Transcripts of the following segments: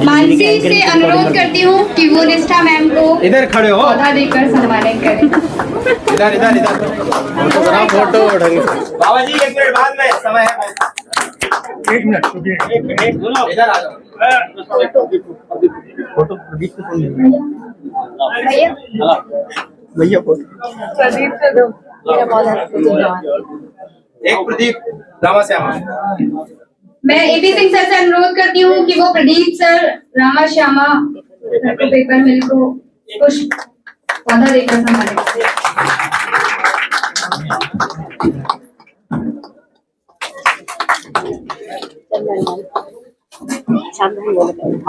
मानसी से अनुरोध करती हूँ कि वो निष्ठा मैम को इधर खड़े हो, पौधा देकर सम्मानित करें। इधर इधर इधर फोटो ढंग से। बाबा जी 1 मिनट बाद में समय है। 1 मिनट इधर आ जाओ। फोटो प्रदीप से भैया फोटो प्रदीप से दो। एक प्रदीप रामा श्यामा। मैं एपी सिंह सर से अनुरोध करती हूँ कि वो प्रदीप सर रामा श्यामा पेपर मिल को पुष्प पौधा देकर सम्मानित करें।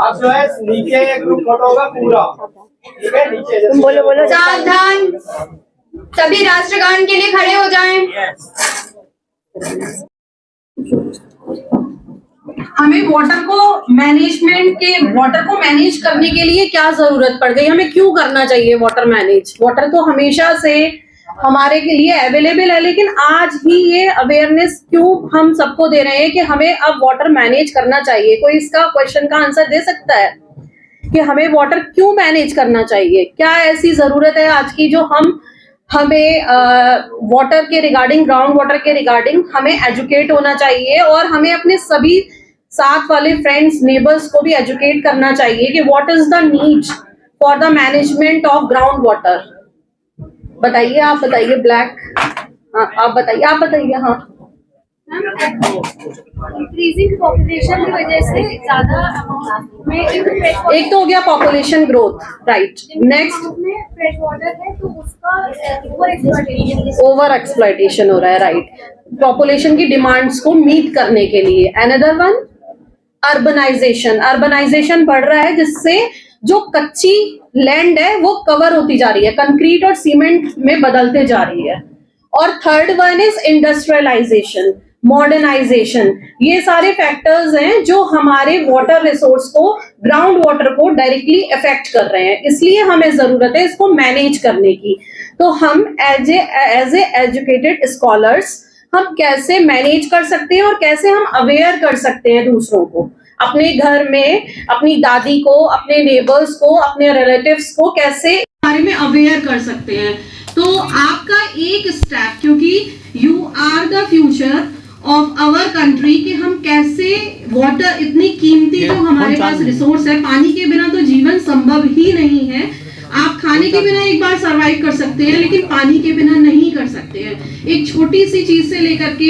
आप जो है नीचे ग्रुप फोटो होगा पूरा, ठीक है? नीचे तुम बोलो बोलो। सावधान, सभी राष्ट्रगान के लिए खड़े हो जाएं। हमें वाटर को मैनेज करने के लिए क्या जरूरत पड़ गई, हमें क्यों करना चाहिए वाटर मैनेज। वाटर तो हमेशा से हमारे के लिए अवेलेबल है, लेकिन आज ही ये अवेयरनेस क्यों हम सबको दे रहे हैं कि हमें अब वाटर मैनेज करना चाहिए। कोई इसका क्वेश्चन का आंसर दे सकता है कि हमें वाटर क्यों मैनेज करना चाहिए? क्या ऐसी जरूरत है आज की जो हमें वाटर के रिगार्डिंग, ग्राउंड वाटर के रिगार्डिंग हमें एजुकेट होना चाहिए, और हमें अपने सभी साथ वाले फ्रेंड्स, नेबर्स को भी एजुकेट करना चाहिए कि what is the need for the management of ground water. बताइए, आप बताइए। ब्लैक, हाँ आप बताइए। हाँ, इंक्रीजिंग पॉपुलेशन की वजह से ज्यादा एक तो हो गया population growth, right. Next fresh water है तो उसका ओवर एक्सप्लॉयटेशन हो रहा है, राइट। पॉपुलेशन की डिमांड्स को मीट करने के लिए। अनदर वन अर्बनाइजेशन बढ़ रहा है, जिससे जो कच्ची लैंड है वो कवर होती जा रही है, कंक्रीट और सीमेंट में बदलते जा रही है। और third one is industrialisation, modernisation. ये सारे फैक्टर्स हैं जो हमारे वाटर रिसोर्स को, ग्राउंड वाटर को डायरेक्टली इफेक्ट कर रहे हैं, इसलिए हमें जरूरत है इसको मैनेज करने की। तो हम एज ए एजुकेटेड स्कॉलर्स हम कैसे मैनेज कर सकते हैं और कैसे हम अवेयर कर सकते हैं दूसरों को, अपने घर में अपनी दादी को, अपने नेबर्स को, अपने रिलेटिव्स को कैसे बारे में अवेयर कर सकते हैं। तो आपका एक स्टेप, क्योंकि you are the future of our country, कि हम कैसे वाटर, इतनी कीमती जो हमारे पास रिसोर्स है, पानी के बिना तो जीवन संभव ही नहीं है। आप खाने के बिना एक बार सरवाइव कर सकते हैं, लेकिन पानी के बिना नहीं कर सकते हैं। एक छोटी सी चीज से लेकर के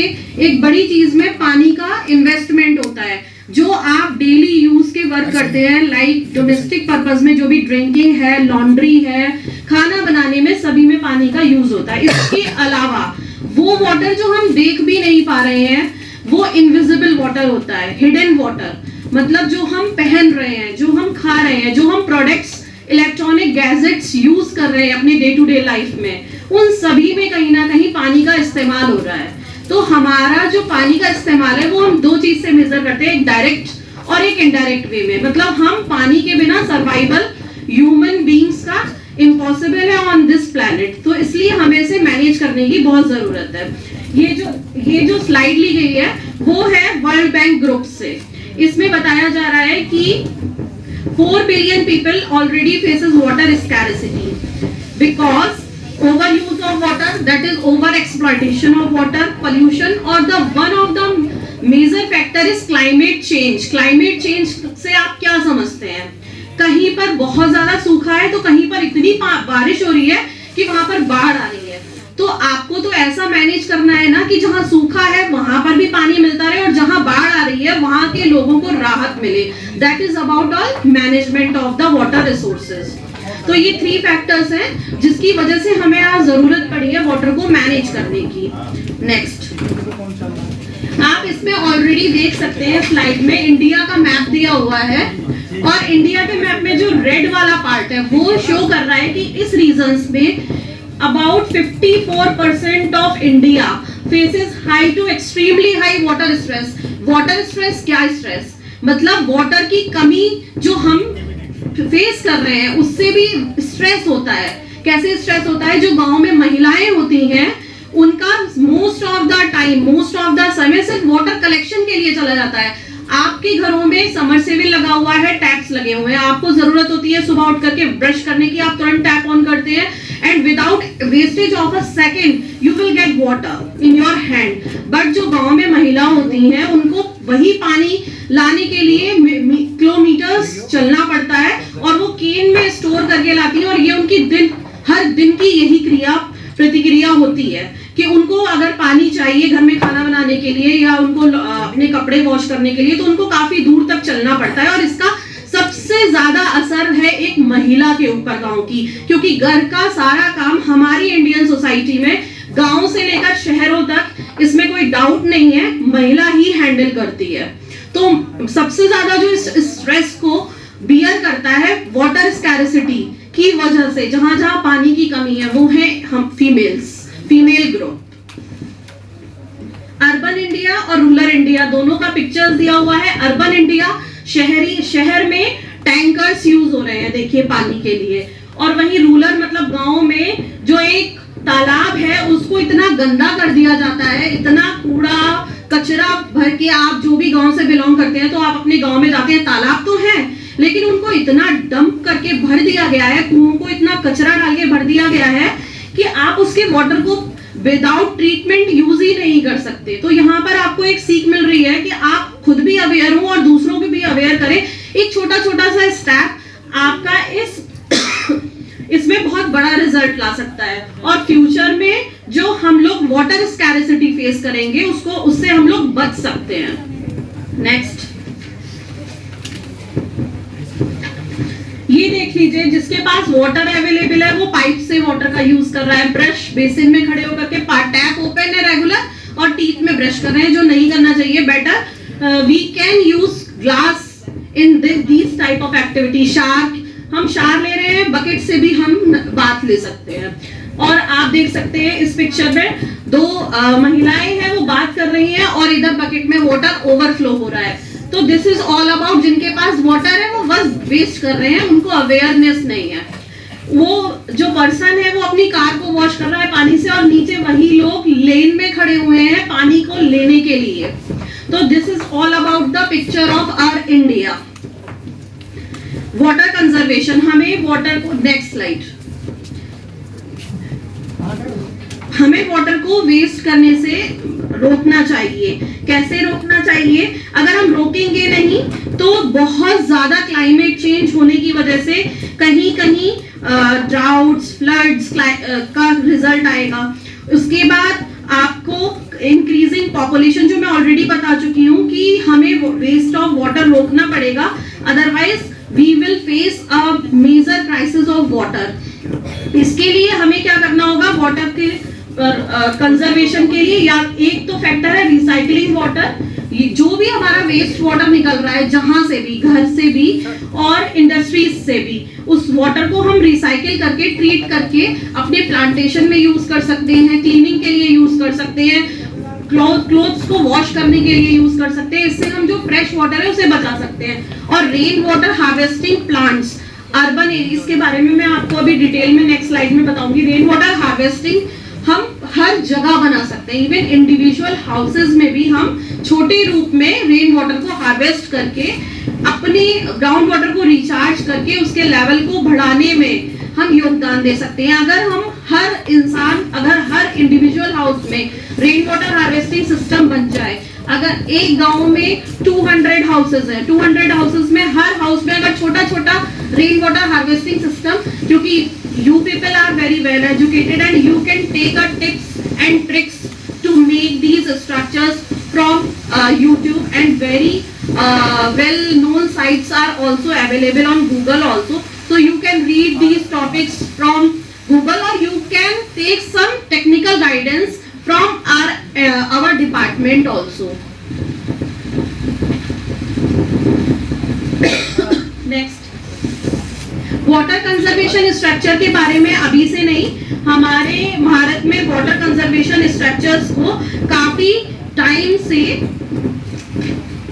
एक बड़ी चीज में पानी का इन्वेस्टमेंट होता है, जो आप डेली यूज के वर्क करते हैं, लाइक डोमेस्टिक पर्पस में जो भी ड्रिंकिंग है, लॉन्ड्री है, खाना बनाने में, सभी में पानी का यूज होता है। इसके अलावा वो वाटर जो हम देख भी नहीं पा रहे हैं, वो इनविजिबल वाटर होता है, हिडन वाटर। मतलब जो हम पहन रहे हैं, जो हम खा रहे हैं, जो हम प्रोडक्ट्स, इलेक्ट्रॉनिक गैजेट्स यूज कर रहे हैं अपनी डे टू डे लाइफ में, उन सभी में कहीं ना कहीं पानी का इस्तेमाल हो रहा है। तो हमारा जो पानी का इस्तेमाल है वो हम दो चीज से मेजर करते हैं, एक डायरेक्ट और एक इनडायरेक्ट वे में। मतलब हम पानी के बिना सर्वाइवल ह्यूमन बीइंग्स का इम्पॉसिबल है ऑन दिस प्लैनेट। तो इसलिए हमें इसे मैनेज करने की बहुत जरूरत है। ये जो स्लाइड ली गई है वो है वर्ल्ड बैंक ग्रुप से। इसमें बताया जा रहा है कि 4 billion people already faces water scarcity because overuse of water, that is over exploitation of water, pollution, or the one of the major factor is climate change. Climate change से आप क्या समझते हैं? कहीं पर बहुत ज्यादा सूखा है तो कहीं पर इतनी बारिश हो रही है कि वहां पर बाढ़ आ रही है। तो आपको तो ऐसा मैनेज करना है ना कि जहां सूखा है वहां पर भी पानी मिलता रहे और जहां बाढ़ आ रही है वहां के लोगों को राहत मिले। That is about all management of the water resources. तो ये 3 फैक्टर्स हैं जिसकी वजह से हमें आज जरूरत पड़ी है वाटर को मैनेज करने की। नेक्स्ट, आप इसमें ऑलरेडी देख सकते हैं स्लाइड में इंडिया का मैप दिया हुआ है, और इंडिया के मैप में जो रेड वाला पार्ट है वो शो कर रहा है कि इस रीजन्स में about 54% of India faces high to extremely high water stress. Water stress क्या stress? मतलब वाटर की कमी जो हम फेस कर रहे हैं उससे भी स्ट्रेस होता है। कैसे स्ट्रेस होता है? जो गांव में महिलाएं होती हैं उनका मोस्ट ऑफ द समय सिर्फ वाटर कलेक्शन के लिए चला जाता है। आपके घरों में समरसेबल लगा हुआ है, टैप्स लगे हुए हैं, आपको जरूरत होती है सुबह उठ करके ब्रश करने की, आप तुरंत टैप ऑन करते हैं and without wastage of a second you will get water in your hand. But जो गांव में महिला होती हैं उनको वही पानी लाने के लिए किलोमीटर्स चलना पड़ता है और वो केन में स्टोर करके लाती हैं, और ये उनकी हर दिन की यही प्रतिक्रिया होती है कि उनको अगर पानी चाहिए घर में खाना बनाने के लिए या उनको अपने कपड़े वॉश करने के लिए, तो उनको काफी दूर तक चलना पड़ता है। और इसका सबसे ज्यादा असर है एक महिला के ऊपर गांव की, क्योंकि घर का सारा काम हमारी इंडियन सोसाइटी में गांव से लेकर शहरों तक, इसमें कोई डाउट नहीं है, महिला ही हैंडल करती है। तो सबसे ज्यादा जो इस स्ट्रेस को बियर करता है वाटर स्कैरसिटी की वजह से, जहां जहां पानी की कमी है, वो है हम फीमेल ग्रुप। अर्बन इंडिया और रूरल इंडिया दोनों का पिक्चर्स दिया हुआ है। अर्बन इंडिया शहर में टैंकर्स यूज हो रहे हैं देखिए पानी के लिए, और वहीं रूरल मतलब गांव में जो एक तालाब है उसको इतना गंदा कर दिया जाता है, इतना कूड़ा कचरा भर के, आप जो भी गांव से बिलोंग करते हैं तो आप अपने गांव में जाते हैं, तालाब तो है लेकिन उनको इतना डंप करके भर दिया गया है, कुओं को इतना कचरा डाल के भर दिया गया है कि आप उसके वाटर को विदाउट ट्रीटमेंट यूज ही नहीं कर सकते। तो यहाँ पर आपको एक सीख मिल रही है कि आप खुद भी अवेयर हो और दूसरों को भी अवेयर करें। एक छोटा छोटा सा स्टेप आपका इसमें बहुत बड़ा रिजल्ट ला सकता है, और फ्यूचर में जो हम लोग वाटर स्कैरसिटी फेस करेंगे उससे हम लोग बच सकते हैं। नेक्स्ट, ये देख लीजिए, जिसके पास वाटर अवेलेबल है वो पाइप से वाटर का यूज कर रहा है, ब्रश बेसिन में खड़े होकर के टैप ओपन है रेगुलर और टीथ में ब्रश कर रहे हैं, जो नहीं करना चाहिए। Better we can use glass in this type of activity. हम शार ले रहे हैं, बकेट से भी हम बात ले सकते हैं। और आप देख सकते हैं इस पिक्चर में दो महिलाएं हैं, वो बात कर रही हैं और इधर बकेट में वाटर ओवरफ्लो हो रहा है। तो दिस इज ऑल अबाउट, जिनके पास वाटर है वो बस वेस्ट कर रहे हैं, उनको अवेयरनेस नहीं है। वो जो पर्सन है वो अपनी कार को वॉश कर रहा है पानी से, और नीचे वही लोग लेन में खड़े हुए हैं पानी को लेने के लिए। तो this is all about the picture of our India. Water conservation, हमें वाटर को, नेक्स्ट स्लाइड, हमें वाटर को वेस्ट करने से रोकना चाहिए। कैसे रोकना चाहिए? अगर हम रोकेंगे नहीं तो बहुत ज्यादा क्लाइमेट चेंज होने की वजह से कहीं कहीं ड्राउट्स, फ्लड्स का रिजल्ट आएगा। उसके बाद आपको इंक्रीजिंग पॉपुलेशन, जो मैं ऑलरेडी बता चुकी हूँ कि हमें वेस्ट ऑफ वाटर रोकना पड़ेगा, otherwise we will face a major crisis of water. इसके लिए हमें क्या करना होगा? वाटर के कंजर्वेशन के लिए, या एक तो फैक्टर है रिसाइकलिंग वाटर, जो भी हमारा वेस्ट वाटर निकल रहा है जहां से भी, घर से भी और इंडस्ट्रीज से भी, उस वाटर को हम रिसाइकिल करके, ट्रीट करके अपने प्लांटेशन में यूज कर सकते हैं, क्लीनिंग के लिए यूज कर सकते हैं, क्लोथ्स को वॉश करने के लिए यूज कर सकते हैं। इससे हम जो फ्रेश वाटर है उसे बचा सकते हैं। और rain water harvesting plants urban areas के बारे में मैं आपको अभी डिटेल में नेक्स्ट स्लाइड में बताऊंगी। रेन वाटर हार्वेस्टिंग हम हर जगह बना सकते हैं, इवन इंडिविजुअल हाउसेज में भी हम छोटे रूप में रेन वाटर को हार्वेस्ट करके अपने ग्राउंड वाटर को रिचार्ज करके उसके लेवल को बढ़ाने में हम योगदान दे सकते हैं। अगर हर इंडिविजुअल हाउस में रेन वाटर हार्वेस्टिंग सिस्टम बन जाए, अगर एक गांव में 200 हाउसेज है, 200 हाउसेज में हर हाउस में अगर छोटा छोटा रेन वाटर हार्वेस्टिंग सिस्टम, क्योंकि you people are very well educated and you can take a tips and tricks to make these structures from YouTube, and very well known sites are also available on Google also, so you can read these topics from Google, or you can take some technical guidance from our department also. Next, water conservation structure के बारे में अभी से नहीं, हमारे भारत में water conservation structures को काफी टाइम से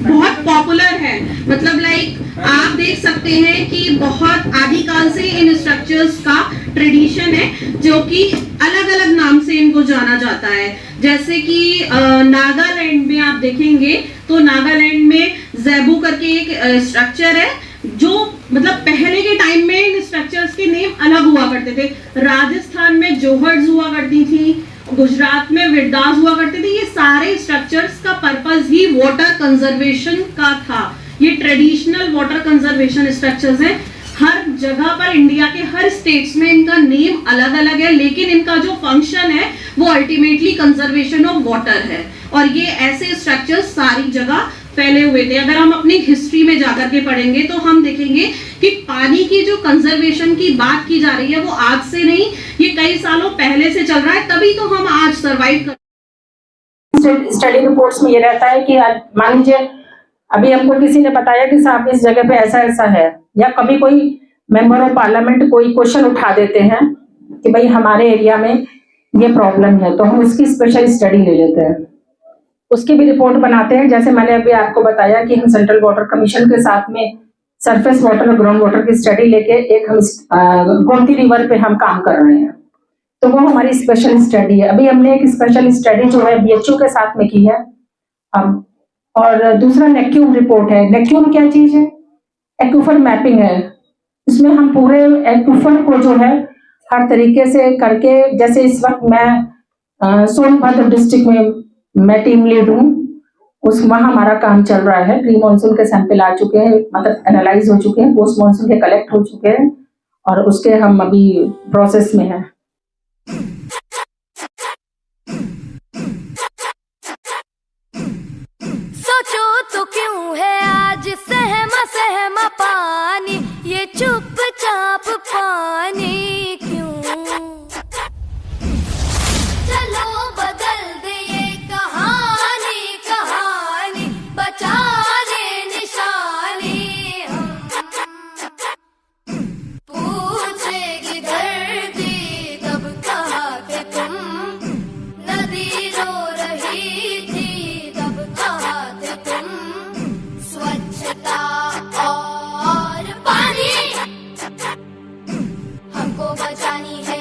बहुत पॉपुलर है। मतलब लाइक आप देख सकते हैं कि बहुत आदिकाल से इन स्ट्रक्चर्स का ट्रेडिशन है, जो कि अलग अलग नाम से इनको जाना जाता है। जैसे कि नागालैंड में आप देखेंगे तो नागालैंड में जैबू करके एक स्ट्रक्चर है जो मतलब पहले के टाइम में इन स्ट्रक्चर्स के नेम अलग हुआ करते थे। राजस्थान में जोहर्स हुआ करती थी, गुजरात में विरदास हुआ करते थे। ये सारे स्ट्रक्चर्स का पर्पस ही वाटर कंजर्वेशन का था। ये ट्रेडिशनल वाटर कंजर्वेशन स्ट्रक्चर्स हैं। हर जगह पर इंडिया के हर स्टेट्स में इनका नेम अलग अलग है, लेकिन इनका जो फंक्शन है वो अल्टीमेटली कंजर्वेशन ऑफ वाटर है। और ये ऐसे स्ट्रक्चर्स सारी जगह फैले हुए थे। अगर हम अपनी हिस्ट्री में जाकर के पढ़ेंगे तो हम देखेंगे कि पानी की जो कंजर्वेशन की बात की जा रही है वो आज से नहीं, ये कई सालों पहले से चल रहा है, तभी तो हम आज सरवाइव कर। स्टडी रिपोर्ट्स में ये रहता है कि मान लीजिए अभी हमको किसी ने बताया कि साहब इस जगह पे ऐसा ऐसा है, या कभी कोई मेंबर ऑफ पार्लियामेंट कोई क्वेश्चन उठा देते हैं कि भाई हमारे एरिया में ये प्रॉब्लम है, तो हम इसकी स्पेशल स्टडी ले लेते हैं, उसकी भी रिपोर्ट बनाते हैं। जैसे मैंने अभी आपको बताया कि हम सेंट्रल वाटर कमीशन के साथ में सरफेस वाटर और ग्राउंड वाटर की स्टडी लेके एक हम गोमती रिवर पे हम काम कर रहे हैं, तो वो हमारी स्पेशल स्टडी है। अभी हमने एक स्पेशल स्टडी जो है बीएचयू के साथ में की है अब, और दूसरा नेक्यूम रिपोर्ट है। नेक्यूम क्या चीज है? एक्विफर मैपिंग है। इसमें हम पूरे एक्विफर को जो है हर तरीके से करके, जैसे इस वक्त मैं सोनभद्र डिस्ट्रिक्ट में मैं टीम लीड हूँ, उस वहाँ हमारा काम चल रहा है। प्री मानसून के सैंपल आ चुके हैं, मतलब एनालाइज हो चुके हैं, पोस्ट मानसून के कलेक्ट हो चुके हैं, और उसके हम अभी प्रोसेस में हैं। सोचो तो क्यों है आज सहमा सहमा पानी, ये चुपचाप पानी क्यों? चलो बदल दे ये कहानी, कहानी बचा ले निशानी हम। पूछेगी धरती तब कहा कि तुम, नदी रो रही थी तब कहा थे तुम, स्वच्छता और पानी हमको बचानी है।